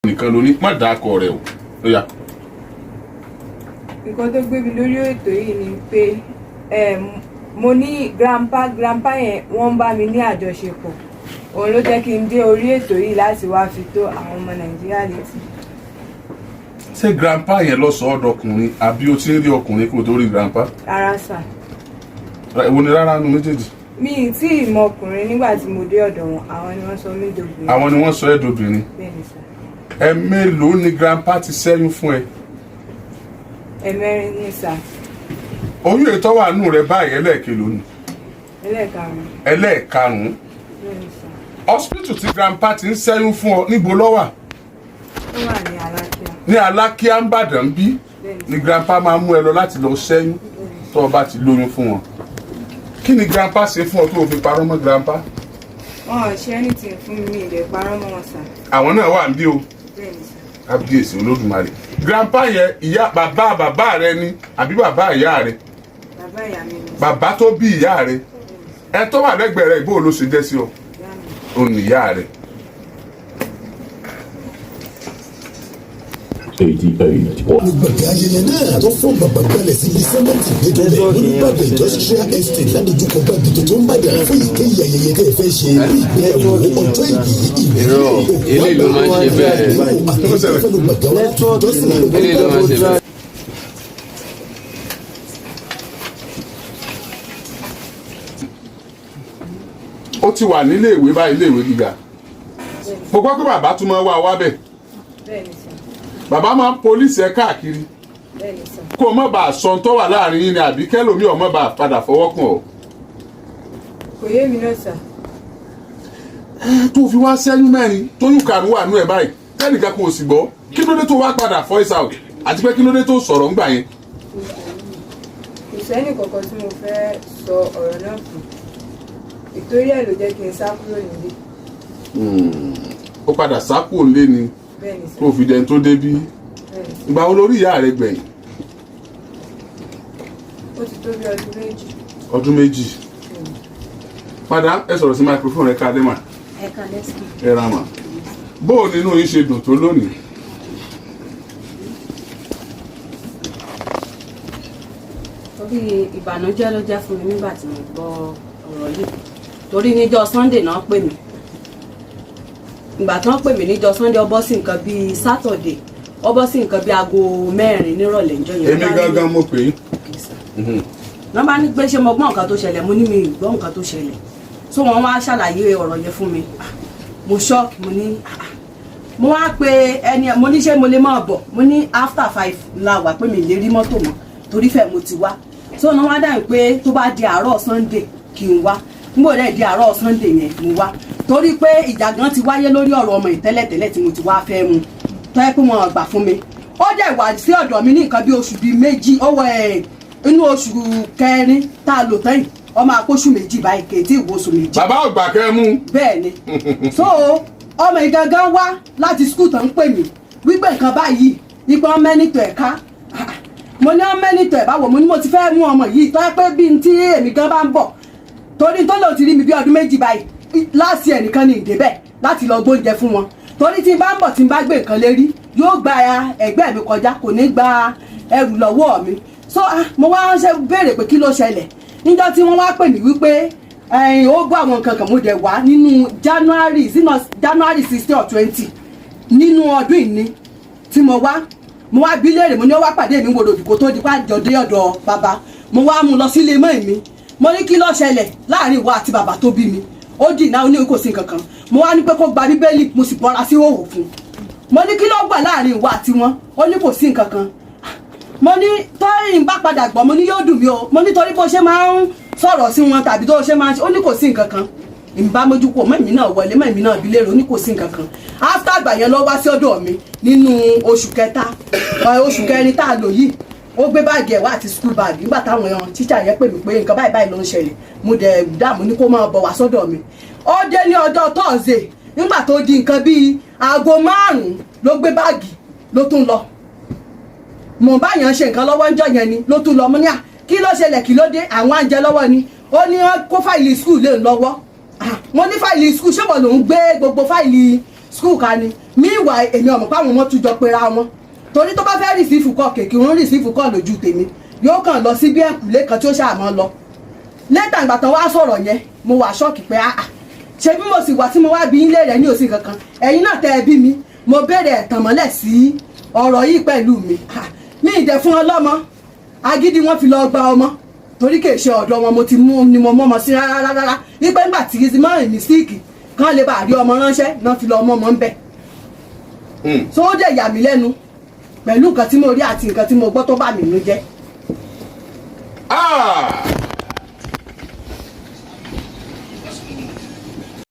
nìkan ló ní má dákọ rẹ o ó yá. nǹkan tó gbé mi lórí ètò yìí ni pé mo ní grandpa yẹn wọ́n ń bá mi ní àjọṣepọ̀ òun ló jẹ́ kí n dé orí ètò yìí láti wá fi tó àwọn ọmọ Nàìjíríà létí. ṣé grandpa yẹn lọ sọ ọdọkùnrin àbí o ti ń rí ọkùnrin kó tó rí grandpa. Rárá sà. èwo ni rárá nu méjèèjì. mi ì tí ì mọ ọkùnrin nígbà tí mo dé ọ̀dọ̀ wọn àwọn ni wọ́n sọ mí dobìnrin. àwọn ni wọ́n sọ ẹ́ dobìnrin. bẹ́ẹ̀ni sà. ẹ mélòó ni grandpa ti ṣẹ́yún fún ẹ. ẹ̀mẹ́rin ni sà. oyún ètò wà nù rẹ báyìí ẹlẹ́ẹ̀kẹ́ lónìí. ẹlẹ́ẹ̀karùn-ún. bẹ́ẹ̀ni sà. hospital tí grandpa ti ń ṣẹ́yún fún ọ níbo ló wà. ó wà ní Alákíá. ní Alákíá ń bàdàn bí ni grandpa máa mú ẹ lọ láti lọ ṣẹ́yún tó o bá ti lóyún fún wọn. kí ni grandpa ṣe fún ọ tó o fi parọ́ mọ́ grandpa. wọn ò ṣe anything fún mi ilẹ̀ parọ́ mọ́ wọn sà. àwọn náà wà níbí o. bẹ́ẹ̀ni sà. kábíyèsí Olódùmarè. grandpa yẹn ìyá bàbá rẹ ni àbí bàbá ìyá rẹ. bàbá ìyá mi ni. bàbá tó bí ìyá rẹ ẹ tó wà lẹ́gbẹ̀ẹ́ rẹ ìbò ló ṣe jẹ́ sí ọ. ó ní ìyá rẹ. olùgbàgbé ayẹyẹ náà tó fún bàbá gbalẹ̀ sí ibi sẹ́mẹ́ǹtì gbẹdọ̀lẹ̀ olùgbàgbé industrial estate ládojúkọ gbàgbé tó ń bàdàn fún ìkéyìí ayẹyẹ tẹ́ ẹ fẹ́ ṣe bí ìgbéyàwó ọjọ́ ìbí ìrírò ilé ló máa ń ṣe bẹ́ẹ̀ ilé ló máa ń ṣe bẹ́ẹ̀. ó ti wà nílé ìwé báyìí ilé ìwé gíga mo gbọ́ pé bàbá tún máa wá bẹ̀. bẹ́ẹ̀ni sà. bàbá máa ń polisi ẹ káàkiri bẹ́ẹ̀ni sà. kó o má bàa sọ tó wà láàrin yín ni àbí kẹlòmí ò má bàa padà fọwọ́ kàn ọ́. kò yé mi náà sà. tó fi wá sẹ́yún mẹ́rin tóyún karùn-ún wà nú ẹ̀ báyìí kẹ́nìkan kò sì gbọ́ kí ló dé tó wá padà voice out àti pé kí ló dé tó sọ̀rọ̀ ńgbà yẹn. kò sẹ́ni kankan tí mo fẹ́ sọ ọ̀rọ̀ náà fún ìtorí ẹ̀ ló jẹ́ kí n sá kúrò nílé. ó padà sápò ńlé ni bẹ́ẹ̀ni sà. tó fi dẹni tó débí. ìgbà wo lórí ìyá rẹ gbẹ̀yìn. ó ti tó bí ọdún méjì. ọdún méjì. padà ẹ sọ̀rọ̀ sí microphone rẹ ká dé mà. ẹ ká lẹ́sìn. ẹ ra mà. bó o nínú yín ṣe dùn tó lónìí. torí ìbànújẹ́ ló jẹ́ fún mi nígbà tí mo gbọ́ ọ̀rọ̀ yìí torí níjọ́ Sunday náà pè mí ìgbà tí wọ́n pè mí níjọ́ Sunday ó bọ́ sí nǹkan bíi Saturday ó bọ́ sí nǹkan bíi aago 4 nírọ̀lẹ́ níjọ́ yẹn. èmi gángan mo pè é. wọ́n bá ní pé ṣé mo gbọ́ nǹkan tó ṣẹlẹ̀ mo ní mi gbọ́ nǹkan tó ṣẹlẹ̀ so wọ́n wá ṣàlàyé ọ̀rọ̀ yẹn fún mi mo shock mo ní mo wá pe ẹni mo ní ṣé mo lè máa bọ̀ mo ní after 5 la wà pé mi lè rí mọ́tò mọ́ torí fẹ́ mo ti wá so wọ́n wá dáhùn pé tó bá di àárọ̀ Sunday kí n wá nígbò dẹ̀ di àárọ̀ Sunday yẹn mo wá torí pé ìjà gan ti wáyé lórí ọ̀rọ̀ ọmọ ìtẹ́lẹ̀tẹ́lẹ̀ tí mo ti wá fẹ́ mu tó yẹ pé wọn gbà fún mi ó dẹ̀ wá sí ọ̀dọ̀ mi ní nǹkan bí oṣù bíi méjì ó wọ inú oṣù kẹrin tá a lò tẹ́yìn ọmọ àpòṣù méjì báyìí kéètì ìwòsùn méjì. bàbá ògbà kẹ́ mú. bẹ́ẹ̀ ni so ọmọ ìgangan wá láti skul tó ń pè mí wípé nǹkan báyìí ipò mẹ́nìtọ̀ ẹ̀ka mo ní mẹ́nìtọ̀ ẹ̀ báwo mo ní mo ti fẹ́ mú ọmọ yìí tó yẹ pé bí n tí èmi gan bá ń bọ̀ torí tó lò ti rí mi bí ọdún méjì báyìí láti ẹnìkan ní ìdébẹ̀ láti lọ gbóúnjẹ fún wọn torí tí n bá ń bọ̀ tí n bá gbé nǹkan lérí yóò gba ẹgbẹ́ mi kọjá kò ní gba ẹrù lọ́wọ́ mi so mo wá ṣe béèrè pé kí ló ṣẹlẹ̀ níjọ́ tí wọ́n wá pè mí wípé ó gbọ́ àwọn nǹkan kan mo dẹ̀ wá nínú January 16 or 20 nínú ọdún ìní tí mo wá bí léèrè mo ní ó wá pàdé mi wòlò òdìkó tó di pàjọ dé ọ̀dọ̀ bàbá mo wá mú lọ sílé mọ́ mi mo ní kí ló ṣẹlẹ̀ láàrin ìwọ àti bàbá tó bí mi ó dì náà ó ní kò sí nǹkan kan mo wá ní pé kó gba bíbélì mo sì bọ́ra sí òwò fún mo ní kí ló gbà láàrin ìwọ àti wọn ó ní kò sí nǹkan kan mo ní tọ́yìn bá padà gbọ́ mo ní yóò dùn mí o mo nítorí bó ṣe máa ń sọ̀rọ̀ sí wọn tàbí tó ṣe máa ń ṣe ó ní kò sí nǹkan kan ìbá mójú kò mẹ́mí náà wọlé mẹ́mí náà bí lérò ó ní kò sí nǹkan kan after àgbà yẹn lọ wá sí ọ̀dọ̀ mi nínú oṣù kẹrin tá a lò yìí ó gbé báàgì ẹ̀ wá àti school bag nígbà táwọn èèyàn tíṣà yẹn pè mí pé nǹkan báyìí báyìí ló ń ṣẹlẹ̀ mo dẹ̀ dààmú ní kó máa bọ̀ wá sọ́dọ̀ mi ó dé ní ọjọ́ Thursday nígbà tó di nǹkan bíi aago 5 ló gbé báàgì ló tún lọ mo bá yàn ṣe nǹkan lọ́wọ́ ńjọ́ yẹn ni ló tún lọ mọ́ ní à kí ló ṣẹlẹ̀ kí ló dé àwọn àǹjẹ lọ́wọ́ ni ó ní kó fáìlì skul lè lọ́wọ́ mo ní fáìlì skul ṣé wọ́n ló ń gbé gbogbo fáìlì skul ká ni míìwà èmi ọmọ páwọn ọmọ tún jọ pera wọn torí tó bá fẹ́ rìsífù kọ́ kèkì wọn rìsífù kọ́ lójú tèmi yóò kàn lọ sí bí ẹ̀kúlé kan tí ó ṣàmọ́ lọ lẹ́tà ìgbà tán wá sọ̀rọ̀ yẹn mo wà ṣọ́ọ̀kì pé ṣe bí mo sì wà tí mo wá bí ilé rẹ̀ ní òsì kankan ẹ̀yin náà tẹ́ ẹ bí mi mo béèrè ẹ̀tàn mọ́lẹ̀ sí ọ̀rọ̀ yìí pẹ̀lú mi ìdẹ fún ọlọ́mọ agídí wọn fi lọ gba ọmọ torí kì í ṣe ọ̀dọ̀ wọn mo ti mú ni mo mọ́mọ sí rárá nígbà nígbà tí kìí mọ́ ìní síìkì kán lè bá rí ọmọ ránṣẹ́ náà fi lọ ọmọ mọ́ ń bẹ̀. so ó dẹ̀ yà mí lẹ́nu pẹ̀lú nǹkan tí mo rí àti nǹkan tí mo gbọ́ tó bà mí nínú jẹ́.